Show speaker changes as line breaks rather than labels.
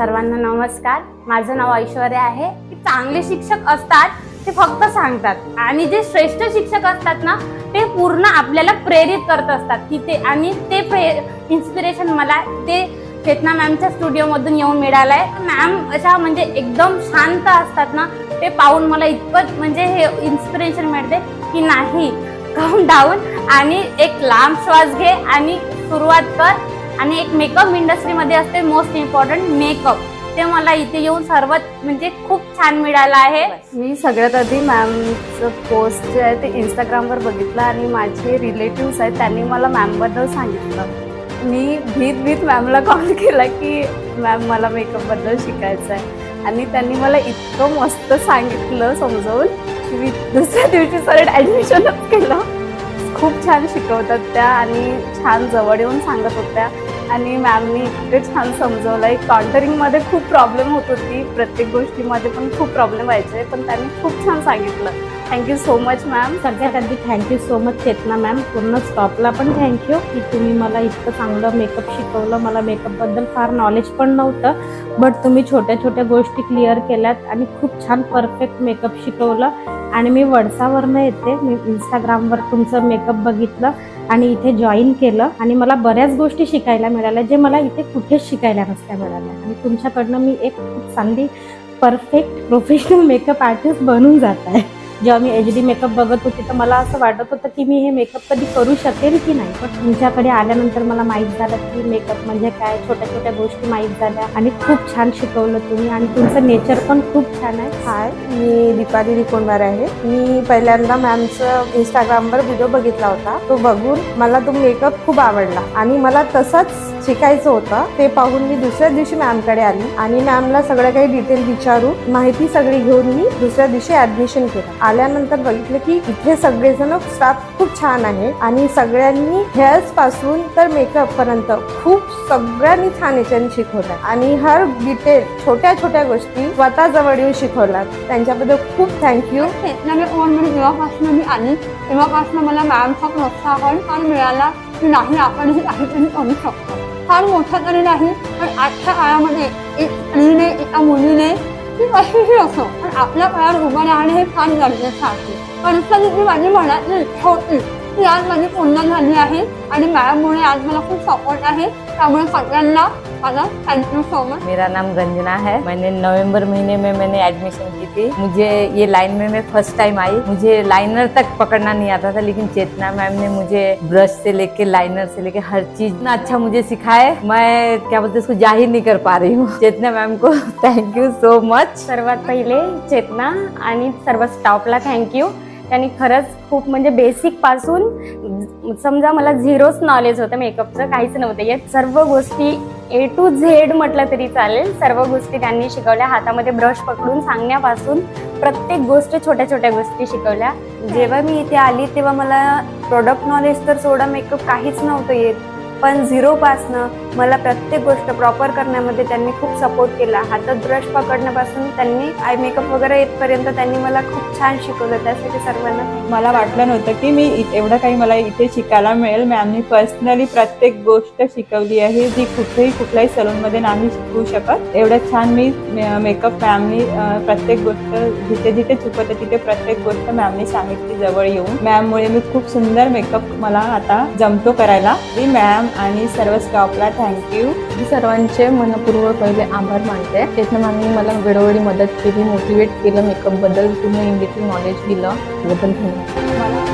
सर्वांना नमस्कार। माझं नाव ऐश्वर्या आहे। चांगले शिक्षक असतात ते फक्त सांगतात आणि जे श्रेष्ठ शिक्षक असतात ना ते पूर्ण आपल्याला प्रेरित करत असतात की ते आणि ते इन्स्पिरेशन मला ते चेतना मॅमच्या स्टुडिओ मधून येऊन मिळालंय। मॅम अशा म्हणजे एकदम शांत असतात ना, ते पाहून मला इतकं म्हणजे हे इन्स्पिरेशन मिळते की नाही, काम डाऊन आणि एक लांब श्वास घे आणि सुरुवात कर। आणि एक मेकअप इंडस्ट्रीमध्ये असते मोस्ट इम्पॉर्टंट मेकअप, ते मला इथे येऊन सर्वात म्हणजे खूप छान मिळालं आहे।
मी सगळ्यात आधी मॅमचं पोस्ट जे आहे ते इंस्टाग्रामवर बघितलं आणि माझे रिलेटिव्स आहेत त्यांनी मला मॅमबद्दल सांगितलं। मी भीत मॅमला कॉल केला की मॅम मला मेकअपबद्दल शिकायचं आहे आणि त्यांनी मला इतकं मस्त सांगितलं समजावून की मी दुसऱ्या दिवशी सरळ ॲडमिशनच केलं। खूप छान शिकवतात त्या आणि छान जवळ येऊन सांगत होत्या आणि मॅमनी इतकं छान समजवलंय। कॉन्टरिंगमध्ये खूप प्रॉब्लेम होत होती, प्रत्येक गोष्टीमध्ये पण खूप प्रॉब्लेम व्हायचे, पण त्यांनी खूप छान सांगितलं। Thank you so much ma'am.
सगळ्यात आधी थँक्यू सो मच चेतना मॅम, पूर्ण स्टॉपला पण थँक्यू की तुम्ही मला इतकं चांगलं मेकअप शिकवलं। मला मेकअपबद्दल फार नॉलेज पण नव्हतं, बट तुम्ही छोट्या छोट्या गोष्टी क्लिअर केल्यात आणि खूप छान परफेक्ट मेकअप शिकवलं। आणि मी वडसावरनं येते, मी इंस्टाग्रामवर तुमचं मेकअप बघितलं आणि इथे जॉईन केलं आणि मला बऱ्याच गोष्टी शिकायला मिळाल्या जे मला इथे कुठेच शिकायला नसत्या मिळाल्या आणि तुमच्याकडनं मी एक खूप चांगली परफेक्ट प्रोफेशनल मेकअप आर्टिस्ट बनून जात आहे। जेव्हा मी HD मेकअप बघत होती तर मला असं वाटत होतं की मी हे मेकअप कधी करू शकेल की नाही, पण तुमच्याकडे आल्यानंतर मला माहीत झालं की मेकअप म्हणजे काय, छोट्या छोट्या गोष्टी माहीत झाल्या आणि खूप छान शिकवलं तुम्ही आणि तुमचं नेचर पण खूप छान आहे।
हाय, मी दीपाली रिकोणवार आहे। मी पहिल्यांदा मॅमचं इंस्टाग्रामवर व्हिडिओ बघितला होता, तो बघून मला तो मेकअप खूप आवडला आणि मला तसंच शिकायचं होतं। ते पाहून मी दुसऱ्या दिवशी मॅमकडे आली आणि मॅमला सगळं काही डिटेल विचारून माहिती सगळी घेऊन मी दुसऱ्या दिवशी ॲडमिशन केलं। आल्यानंतर बघितलं की इथे सगळेजण स्टाफ खूप छान आहे आणि सगळ्यांनी हेअर्स पासून तर मेकअप पर्यंत खूप सगळ्यांनी छान याच्याने शिकवलं आणि हर डिटेल छोट्या छोट्या गोष्टी स्वतः जवळ येऊन शिकवतात, त्यांच्याबद्दल खूप थँक्यू।
जेव्हापासून मी आली तेव्हापासून मला मॅमचा प्रोत्साहन फार मिळाला की नाही, आपण हे काहीतरी करू शकतो। फार मोठं तरी नाही, पण आजच्या काळामध्ये एक स्त्रीने एका मुलीने ती कशीही असो पण आपल्या पायावर उभं राहणे हे फार गरजेचं आहे। परिस्थिती माझी मनातली इच्छा होती ती आज माझी पूर्ण झाली आहे आणि मॅममुळे आज मला खूप सपोर्ट आहे, त्यामुळे सगळ्यांना माझा थैंक यू सो मच।
मेरा नाम गंजना है। मैंने नवंबर महीने में मैंने एडमिशन की थी। मुझे ये लाइन में मैं फर्स्ट टाइम आई। मुझे लाइनर तक पकड़ना नहीं आता था, लेकिन चेतना मैम ने मुझे ब्रश से लेके लाइनर से लेके हर चीज इतना अच्छा मुझे सिखाए, मैं क्या बोलते इसको जाहिर नहीं कर पा रही हूँ। चेतना मैम को थैंक यू सो मच।
सर्वात पहिले चेतना आणि सर्व स्टाफला थँक्यू। त्यांनी खरंच खूप म्हणजे बेसिक पासून समजा मला झिरोच नॉलेज होतं, मेकअपचं काहीच नव्हतं येत। सर्व गोष्टी A to Z म्हटलं तरी चालेल, सर्व गोष्टी त्यांनी शिकवल्या। हातामध्ये ब्रश पकडून सांगण्यापासून प्रत्येक गोष्ट छोट्या छोट्या गोष्टी शिकवल्या।
जेव्हा मी इथे आली तेव्हा मला प्रोडक्ट नॉलेज तर सोडा मेकअप काहीच नव्हतं येत, पण झिरोपासनं मला प्रत्येक गोष्ट प्रॉपर करण्यामध्ये त्यांनी खूप सपोर्ट केला। हातात ब्रश पकडण्यापासून त्यांनी आय मेकअप वगैरे येतपर्यंत त्यांनी मला खूप छान शिकवलं, त्यासाठी सर्वांना
मला वाटलं नव्हतं की मी एवढं काही मला इथे शिकायला मिळेल। मॅमनी पर्सनली प्रत्येक गोष्ट शिकवली आहे जी कुठल्याही सलूनमध्ये नाही शिकवू शकत। एवढं छान मी मेकअप मॅमनी प्रत्येक गोष्ट जिथे जिथे चुकत तिथे प्रत्येक गोष्ट मॅमनी सांगितली जवळ येऊन। मॅममुळे मी खूप सुंदर मेकअप मला आता जमतो करायला। मी मॅम आणि सर्व स्टाफला थँक्यू।
मी सर्वांचे मनपूर्वक पहिले आभार मानते। चेतना मॅमनी मला वेळोवेळी मदत केली, मोटिवेट केलं मेकअप बद्दल, तुम्ही इन डिटेल नॉलेज दिलं, त्याबद्दल धन्यवाद।